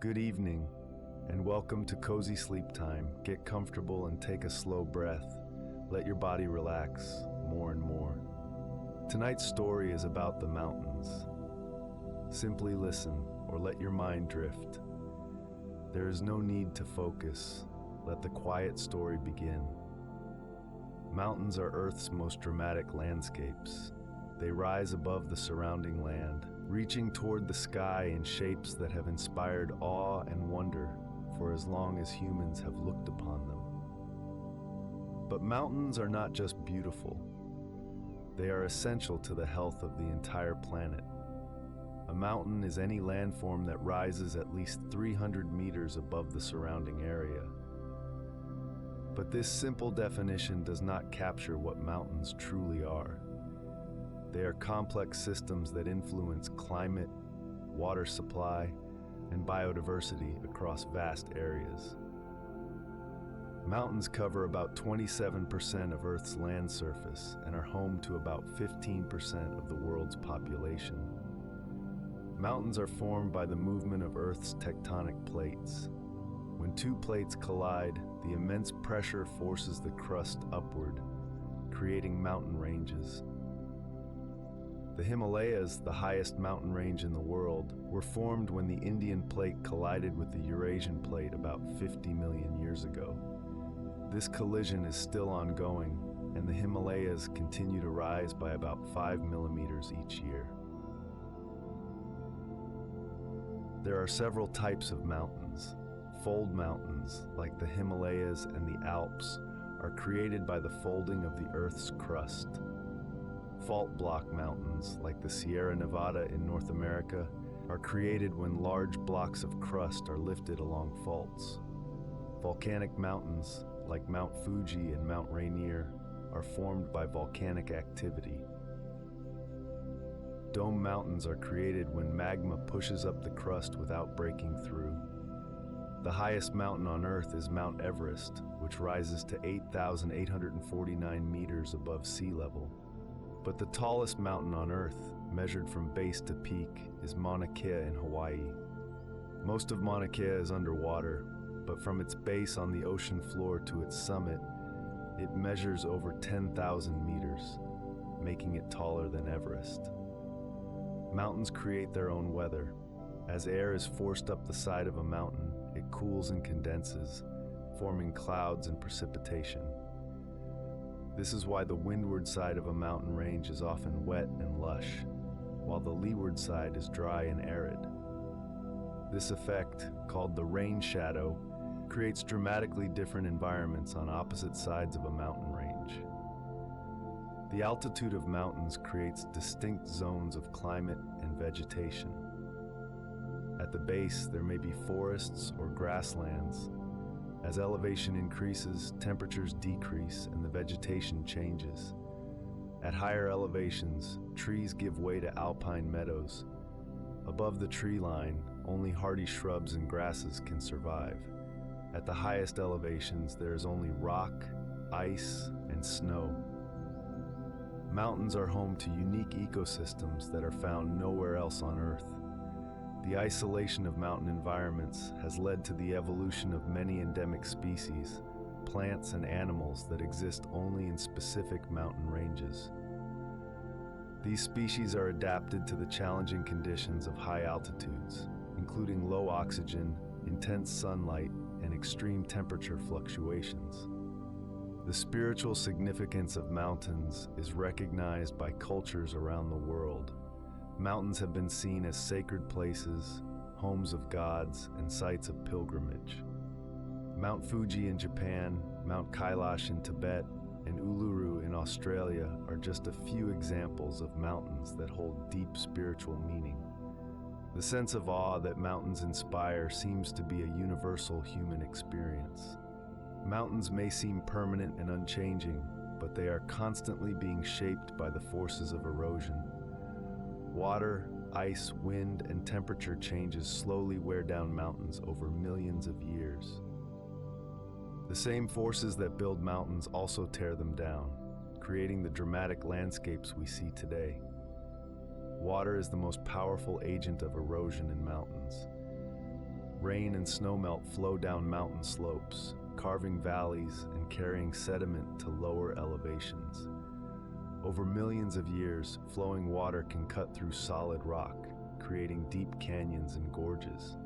Good evening, and welcome to Cozy Sleep Time. Get comfortable and take a slow breath. Let your body relax more and more. Tonight's story is about the mountains. Simply listen or let your mind drift. There is no need to focus. Let the quiet story begin. Mountains are Earth's most dramatic landscapes. They rise above the surrounding land, reaching toward the sky in shapes that have inspired awe and wonder for as long as humans have looked upon them. But mountains are not just beautiful. They are essential to the health of the entire planet. A mountain is any landform that rises at least 300 meters above the surrounding area. But this simple definition does not capture what mountains truly are. They are complex systems that influence climate, water supply, and biodiversity across vast areas. Mountains cover about 27% of Earth's land surface and are home to about 15% of the world's population. Mountains are formed by the movement of Earth's tectonic plates. When two plates collide, the immense pressure forces the crust upward, creating mountain ranges. The Himalayas, the highest mountain range in the world, were formed when the Indian plate collided with the Eurasian plate about 50 million years ago. This collision is still ongoing, and the Himalayas continue to rise by about 5 millimeters each year. There are several types of mountains. Fold mountains, like the Himalayas and the Alps, are created by the folding of the Earth's crust. Fault block mountains, like the Sierra Nevada in North America, are created when large blocks of crust are lifted along faults. Volcanic mountains, like Mount Fuji and Mount Rainier, are formed by volcanic activity. Dome mountains are created when magma pushes up the crust without breaking through. The highest mountain on Earth is Mount Everest, which rises to 8,849 meters above sea level. But the tallest mountain on Earth, measured from base to peak, is Mauna Kea in Hawaii. Most of Mauna Kea is underwater, but from its base on the ocean floor to its summit, it measures over 10,000 meters, making it taller than Everest. Mountains create their own weather. As air is forced up the side of a mountain, it cools and condenses, forming clouds and precipitation. This is why the windward side of a mountain range is often wet and lush, while the leeward side is dry and arid. This effect, called the rain shadow, creates dramatically different environments on opposite sides of a mountain range. The altitude of mountains creates distinct zones of climate and vegetation. At the base, there may be forests or grasslands. As elevation increases, temperatures decrease and the vegetation changes. At higher elevations, trees give way to alpine meadows. Above the tree line, only hardy shrubs and grasses can survive. At the highest elevations, there is only rock, ice, and snow. Mountains are home to unique ecosystems that are found nowhere else on Earth. The isolation of mountain environments has led to the evolution of many endemic species, plants and animals that exist only in specific mountain ranges. These species are adapted to the challenging conditions of high altitudes, including low oxygen, intense sunlight, and extreme temperature fluctuations. The spiritual significance of mountains is recognized by cultures around the world. Mountains have been seen as sacred places, homes of gods, and sites of pilgrimage. Mount Fuji in Japan, Mount Kailash in Tibet, and Uluru in Australia are just a few examples of mountains that hold deep spiritual meaning. The sense of awe that mountains inspire seems to be a universal human experience. Mountains may seem permanent and unchanging, but they are constantly being shaped by the forces of erosion. Water, ice, wind, and temperature changes slowly wear down mountains over millions of years. The same forces that build mountains also tear them down, creating the dramatic landscapes we see today. Water is the most powerful agent of erosion in mountains. Rain and snowmelt flow down mountain slopes, carving valleys and carrying sediment to lower elevations. Over millions of years, flowing water can cut through solid rock, creating deep canyons and gorges.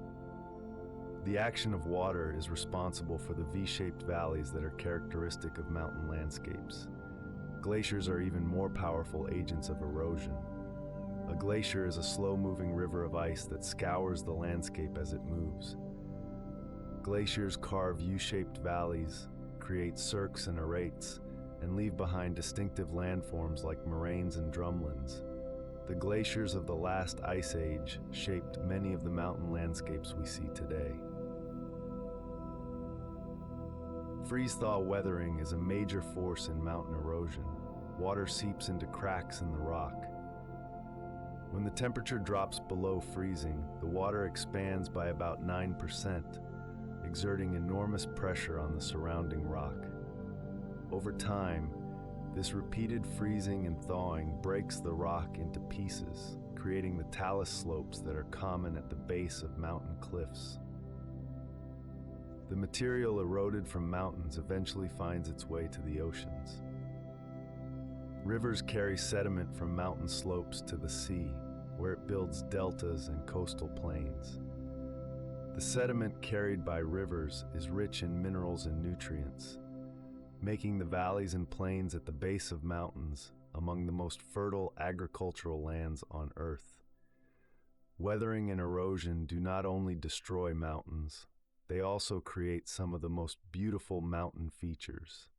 The action of water is responsible for the V-shaped valleys that are characteristic of mountain landscapes. Glaciers are even more powerful agents of erosion. A glacier is a slow-moving river of ice that scours the landscape as it moves. Glaciers carve U-shaped valleys, create cirques and arates, and leave behind distinctive landforms like moraines and drumlins. The glaciers of the last ice age shaped many of the mountain landscapes we see today. Freeze-thaw weathering is a major force in mountain erosion. Water seeps into cracks in the rock. When the temperature drops below freezing, the water expands by about 9%, exerting enormous pressure on the surrounding rock. Over time, this repeated freezing and thawing breaks the rock into pieces, creating the talus slopes that are common at the base of mountain cliffs. The material eroded from mountains eventually finds its way to the oceans. Rivers carry sediment from mountain slopes to the sea, where it builds deltas and coastal plains. The sediment carried by rivers is rich in minerals and nutrients, making the valleys and plains at the base of mountains among the most fertile agricultural lands on Earth. Weathering and erosion do not only destroy mountains, they also create some of the most beautiful mountain features.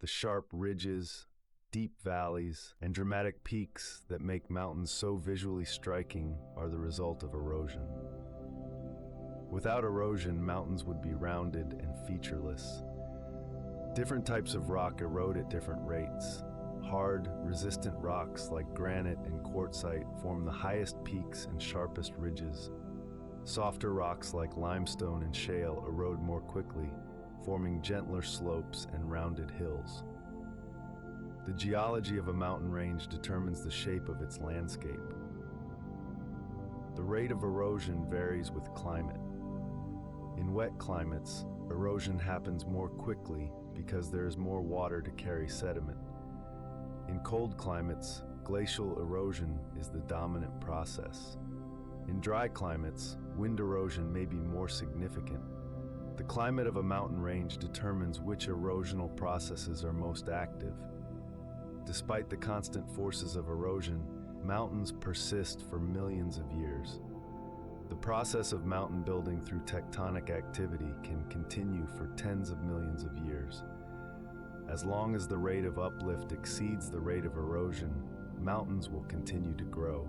The sharp ridges, deep valleys, and dramatic peaks that make mountains so visually striking are the result of erosion. Without erosion, mountains would be rounded and featureless. Different types of rock erode at different rates. Hard, resistant rocks like granite and quartzite form the highest peaks and sharpest ridges. Softer rocks like limestone and shale erode more quickly, forming gentler slopes and rounded hills. The geology of a mountain range determines the shape of its landscape. The rate of erosion varies with climate. In wet climates, erosion happens more quickly because there is more water to carry sediment. In cold climates, glacial erosion is the dominant process. In dry climates, wind erosion may be more significant. The climate of a mountain range determines which erosional processes are most active. Despite the constant forces of erosion, mountains persist for millions of years. The process of mountain building through tectonic activity can continue for tens of millions of years. As long as the rate of uplift exceeds the rate of erosion, mountains will continue to grow.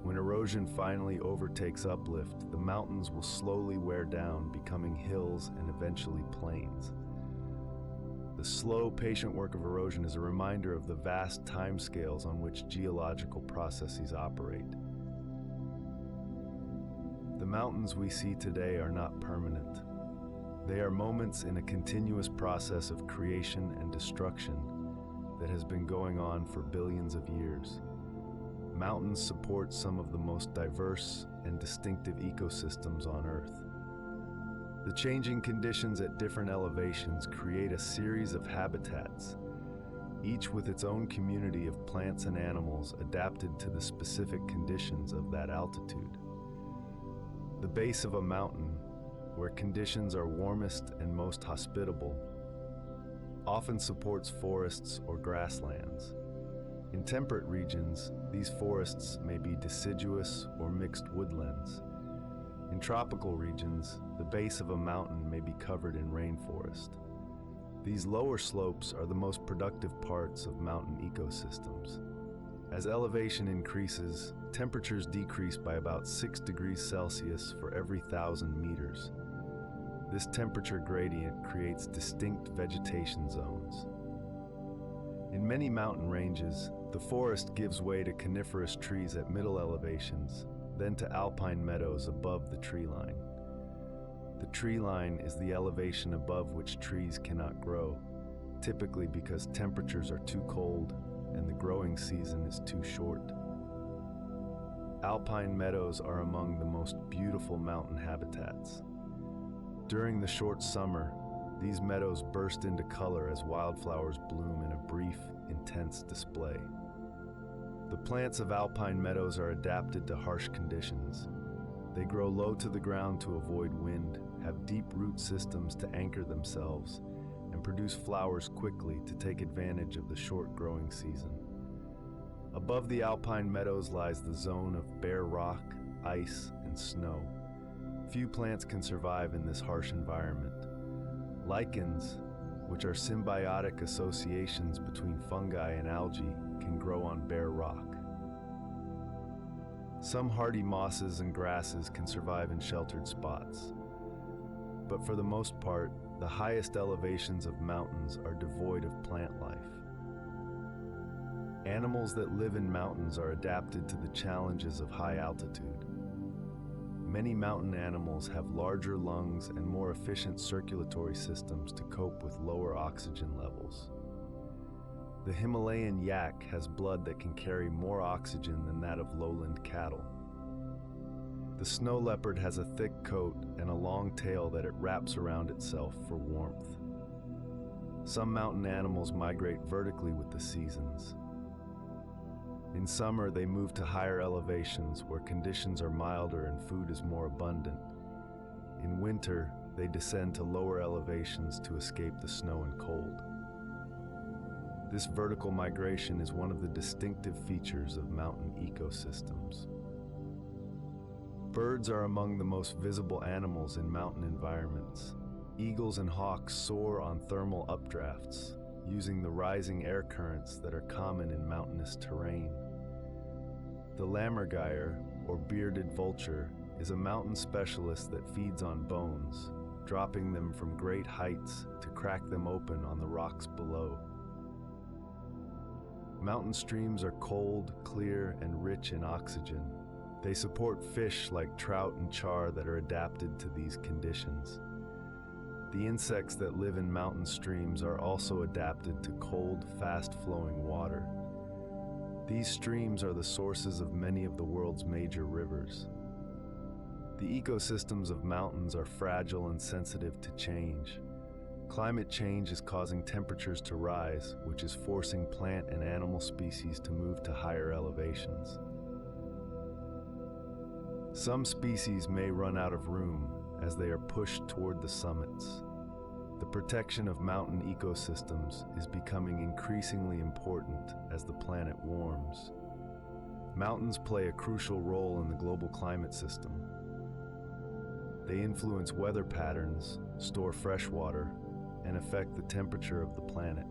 When erosion finally overtakes uplift, the mountains will slowly wear down, becoming hills and eventually plains. The slow, patient work of erosion is a reminder of the vast timescales on which geological processes operate. The mountains we see today are not permanent. They are moments in a continuous process of creation and destruction that has been going on for billions of years. Mountains support some of the most diverse and distinctive ecosystems on Earth. The changing conditions at different elevations create a series of habitats, each with its own community of plants and animals adapted to the specific conditions of that altitude. The base of a mountain, where conditions are warmest and most hospitable, often supports forests or grasslands. In temperate regions, these forests may be deciduous or mixed woodlands. In tropical regions, the base of a mountain may be covered in rainforest. These lower slopes are the most productive parts of mountain ecosystems. As elevation increases, temperatures decrease by about 6 degrees Celsius for every 1,000 meters. This temperature gradient creates distinct vegetation zones. In many mountain ranges, the forest gives way to coniferous trees at middle elevations, then to alpine meadows above the tree line. The tree line is the elevation above which trees cannot grow, typically because temperatures are too cold and the growing season is too short. alpine meadows are among the most beautiful mountain habitats. During the short summer, these meadows burst into color as wildflowers bloom in a brief, intense display. The plants of alpine meadows are adapted to harsh conditions. They grow low to the ground to avoid wind, have deep root systems to anchor themselves, and produce flowers quickly to take advantage of the short growing season. Above the alpine meadows lies the zone of bare rock, ice, and snow. Few plants can survive in this harsh environment. Lichens, which are symbiotic associations between fungi and algae, can grow on bare rock. Some hardy mosses and grasses can survive in sheltered spots. But for the most part, the highest elevations of mountains are devoid of plant life. Animals that live in mountains are adapted to the challenges of high altitude. Many mountain animals have larger lungs and more efficient circulatory systems to cope with lower oxygen levels. The Himalayan yak has blood that can carry more oxygen than that of lowland cattle. The snow leopard has a thick coat and a long tail that it wraps around itself for warmth. Some mountain animals migrate vertically with the seasons. In summer, they move to higher elevations where conditions are milder and food is more abundant. In winter, they descend to lower elevations to escape the snow and cold. This vertical migration is one of the distinctive features of mountain ecosystems. Birds are among the most visible animals in mountain environments. Eagles and hawks soar on thermal updrafts, using the rising air currents that are common in mountainous terrain. The lammergeier, or bearded vulture, is a mountain specialist that feeds on bones, dropping them from great heights to crack them open on the rocks below. Mountain streams are cold, clear, and rich in oxygen. They support fish like trout and char that are adapted to these conditions. The insects that live in mountain streams are also adapted to cold, fast-flowing water. These streams are the sources of many of the world's major rivers. The ecosystems of mountains are fragile and sensitive to change. Climate change is causing temperatures to rise, which is forcing plant and animal species to move to higher elevations. Some species may run out of room as they are pushed toward the summits. The protection of mountain ecosystems is becoming increasingly important as the planet warms. Mountains play a crucial role in the global climate system. They influence weather patterns, store fresh water, and affect the temperature of the planet.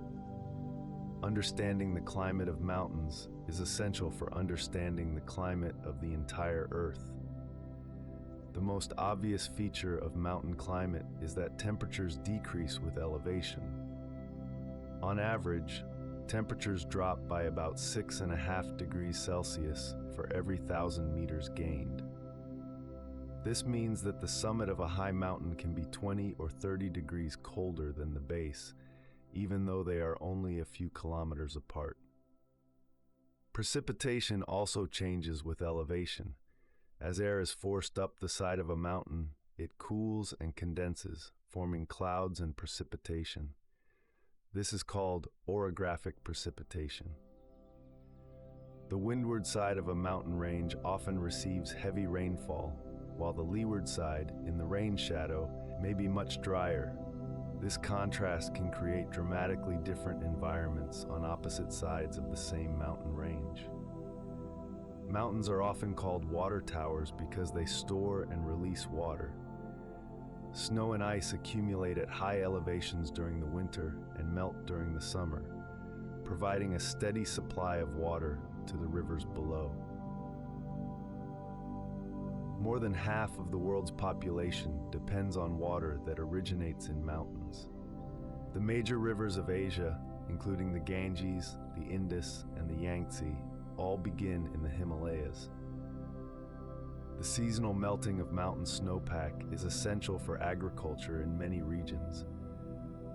Understanding the climate of mountains is essential for understanding the climate of the entire Earth. The most obvious feature of mountain climate is that temperatures decrease with elevation. On average, temperatures drop by about 6.5 degrees Celsius for every 1,000 meters gained. This means that the summit of a high mountain can be 20 or 30 degrees colder than the base, even though they are only a few kilometers apart. Precipitation also changes with elevation. As air is forced up the side of a mountain, it cools and condenses, forming clouds and precipitation. This is called orographic precipitation. The windward side of a mountain range often receives heavy rainfall, while the leeward side, in the rain shadow, may be much drier. This contrast can create dramatically different environments on opposite sides of the same mountain range. Mountains are often called water towers because they store and release water. Snow and ice accumulate at high elevations during the winter and melt during the summer, providing a steady supply of water to the rivers below. More than half of the world's population depends on water that originates in mountains. The major rivers of Asia, including the Ganges, the Indus, and the Yangtze, all begin in the Himalayas. The seasonal melting of mountain snowpack is essential for agriculture in many regions.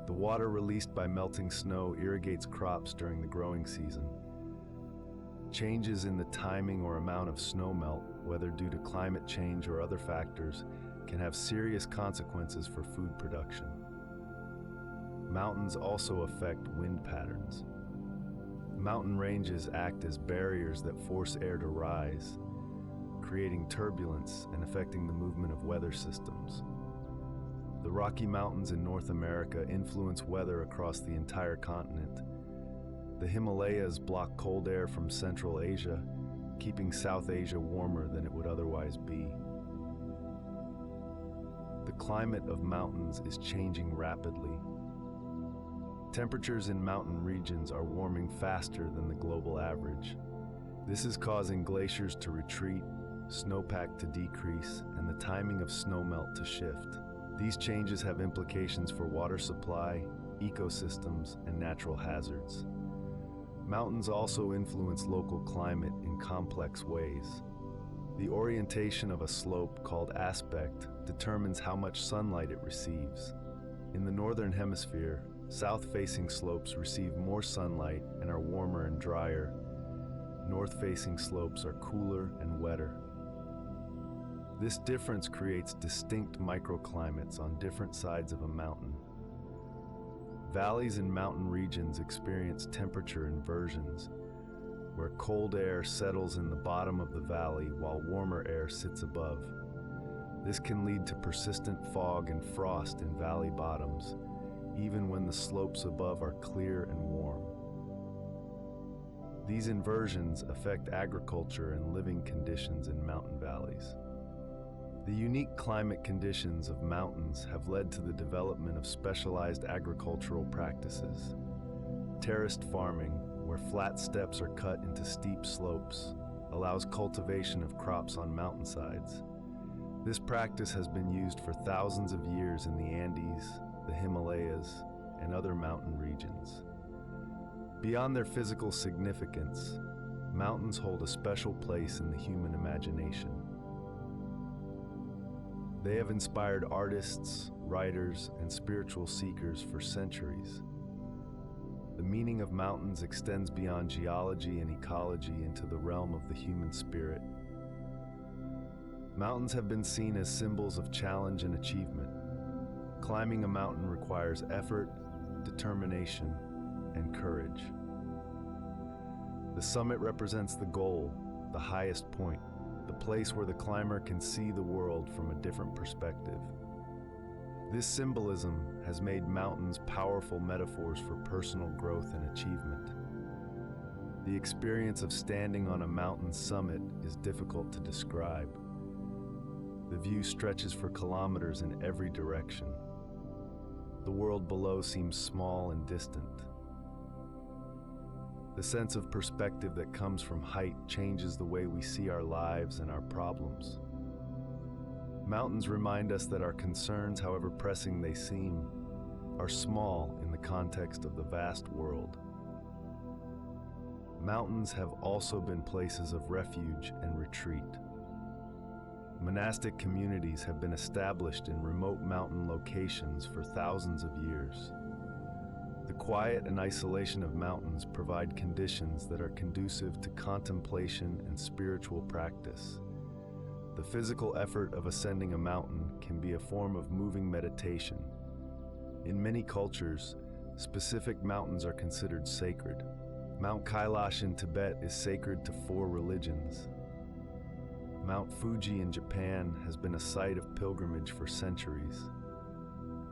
The water released by melting snow irrigates crops during the growing season. Changes in the timing or amount of snowmelt, whether due to climate change or other factors, can have serious consequences for food production. Mountains also affect wind patterns. Mountain ranges act as barriers that force air to rise, creating turbulence and affecting the movement of weather systems. The Rocky Mountains in North America influence weather across the entire continent. The Himalayas block cold air from Central Asia, keeping South Asia warmer than it would otherwise be. The climate of mountains is changing rapidly. Temperatures in mountain regions are warming faster than the global average. This is causing glaciers to retreat, snowpack to decrease, and the timing of snowmelt to shift. These changes have implications for water supply, ecosystems, and natural hazards. Mountains also influence local climate in complex ways. The orientation of a slope, called aspect, determines how much sunlight it receives. In the northern hemisphere, south-facing slopes receive more sunlight and are warmer and drier. North-facing slopes are cooler and wetter. This difference creates distinct microclimates on different sides of a mountain. Valleys in mountain regions experience temperature inversions, where cold air settles in the bottom of the valley while warmer air sits above. This can lead to persistent fog and frost in valley bottoms, even when the slopes above are clear and warm. These inversions affect agriculture and living conditions in mountain valleys. The unique climate conditions of mountains have led to the development of specialized agricultural practices. Terraced farming, where flat steps are cut into steep slopes, allows cultivation of crops on mountainsides. This practice has been used for thousands of years in the Andes, the Himalayas, and other mountain regions. Beyond their physical significance, mountains hold a special place in the human imagination. They have inspired artists, writers, and spiritual seekers for centuries. The meaning of mountains extends beyond geology and ecology into the realm of the human spirit. Mountains have been seen as symbols of challenge and achievement. Climbing a mountain requires effort, determination, and courage. The summit represents the goal, the highest point, the place where the climber can see the world from a different perspective. This symbolism has made mountains powerful metaphors for personal growth and achievement. The experience of standing on a mountain summit is difficult to describe. The view stretches for kilometers in every direction. The world below seems small and distant. The sense of perspective that comes from height changes the way we see our lives and our problems. Mountains remind us that our concerns, however pressing they seem, are small in the context of the vast world. Mountains have also been places of refuge and retreat. Monastic communities have been established in remote mountain locations for thousands of years. The quiet and isolation of mountains provide conditions that are conducive to contemplation and spiritual practice. The physical effort of ascending a mountain can be a form of moving meditation. In many cultures, specific mountains are considered sacred. Mount Kailash in Tibet is sacred to 4 religions. Mount Fuji in Japan has been a site of pilgrimage for centuries.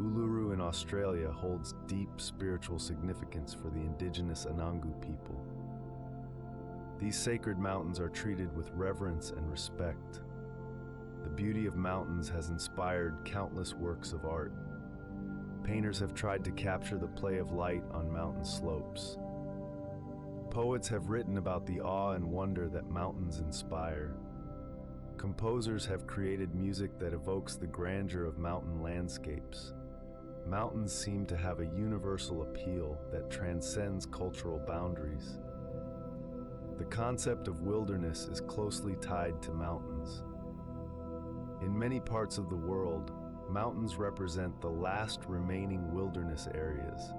Uluru in Australia holds deep spiritual significance for the indigenous Anangu people. These sacred mountains are treated with reverence and respect. The beauty of mountains has inspired countless works of art. Painters have tried to capture the play of light on mountain slopes. Poets have written about the awe and wonder that mountains inspire. Composers have created music that evokes the grandeur of mountain landscapes. Mountains seem to have a universal appeal that transcends cultural boundaries. The concept of wilderness is closely tied to mountains. In many parts of the world, mountains represent the last remaining wilderness areas.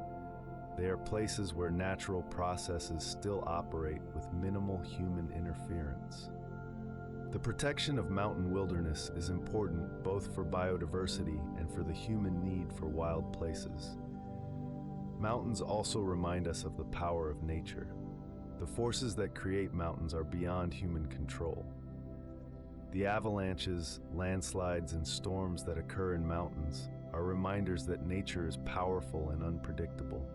They are places where natural processes still operate with minimal human interference. The protection of mountain wilderness is important both for biodiversity and for the human need for wild places. Mountains also remind us of the power of nature. The forces that create mountains are beyond human control. The avalanches, landslides, and storms that occur in mountains are reminders that nature is powerful and unpredictable.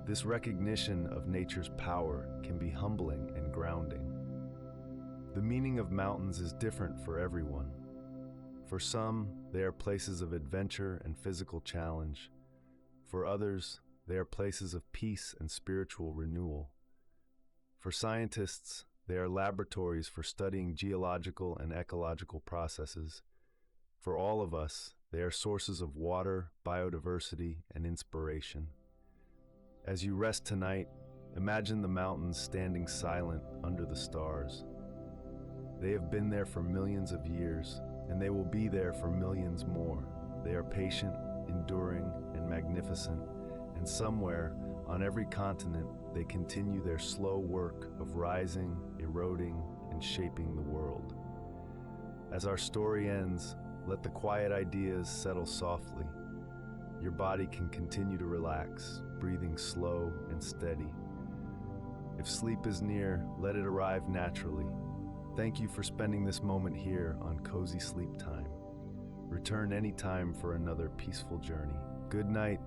This recognition of nature's power can be humbling and grounding. The meaning of mountains is different for everyone. For some, they are places of adventure and physical challenge. For others, they are places of peace and spiritual renewal. For scientists, they are laboratories for studying geological and ecological processes. For all of us, they are sources of water, biodiversity, and inspiration. As you rest tonight, imagine the mountains standing silent under the stars. They have been there for millions of years, and they will be there for millions more. They are patient, enduring, and magnificent, and somewhere, on every continent, they continue their slow work of rising, eroding, and shaping the world. As our story ends, let the quiet ideas settle softly. Your body can continue to relax, breathing slow and steady. If sleep is near, let it arrive naturally. Thank you for spending this moment here on Cozy Sleep Time. Return anytime for another peaceful journey. Good night.